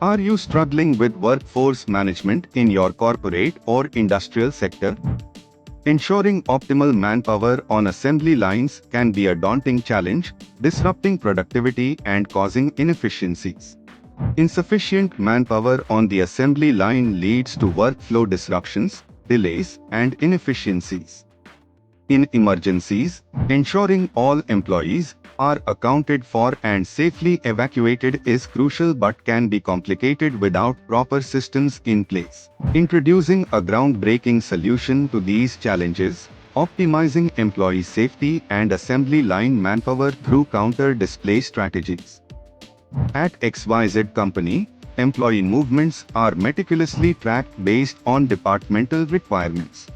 Are you struggling with workforce management in your corporate or industrial sector? Ensuring optimal manpower on assembly lines can be a daunting challenge, disrupting productivity and causing inefficiencies. Insufficient manpower on the assembly line leads to workflow disruptions, delays, and inefficiencies. In emergencies, ensuring all employees are accounted for and safely evacuated is crucial but can be complicated without proper systems in place. Introducing a groundbreaking solution to these challenges, optimizing employee safety and assembly line manpower through counter-display strategies. At XYZ Company, employee movements are meticulously tracked based on departmental requirements.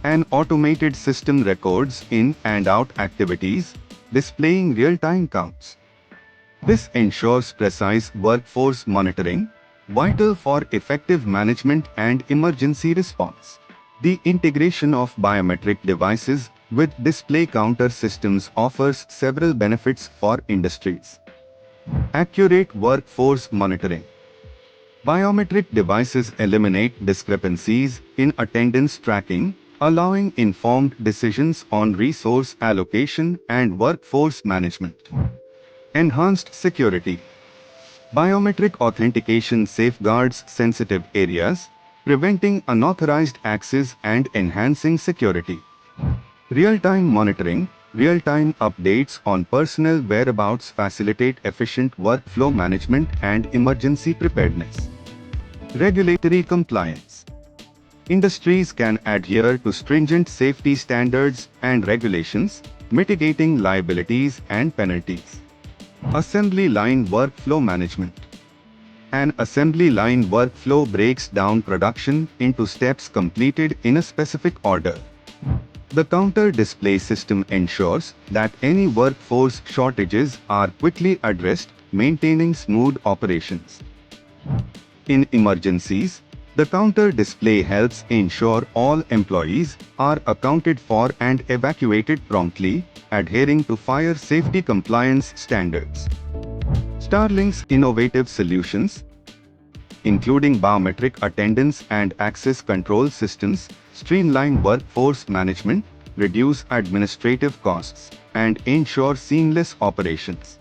An automated system records in and out activities, displaying real-time counts. This ensures precise workforce monitoring, vital for effective management and emergency response. The integration of biometric devices with display counter systems offers several benefits for industries. Accurate workforce monitoring. Biometric devices eliminate discrepancies in attendance tracking, allowing informed decisions on resource allocation and workforce management. Enhanced security. Biometric authentication safeguards sensitive areas, preventing unauthorized access and enhancing security. Real-time monitoring. Real-time updates on personnel whereabouts facilitate efficient workflow management and emergency preparedness. Regulatory compliance. Industries can adhere to stringent safety standards and regulations, mitigating liabilities and penalties. Assembly line workflow management. An assembly line workflow breaks down production into steps completed in a specific order. The counter display system ensures that any workforce shortages are quickly addressed, maintaining smooth operations. In emergencies, the counter display helps ensure all employees are accounted for and evacuated promptly, adhering to fire safety compliance standards. Starlink's innovative solutions, including biometric attendance and access control systems, streamline workforce management, reduce administrative costs, and ensure seamless operations.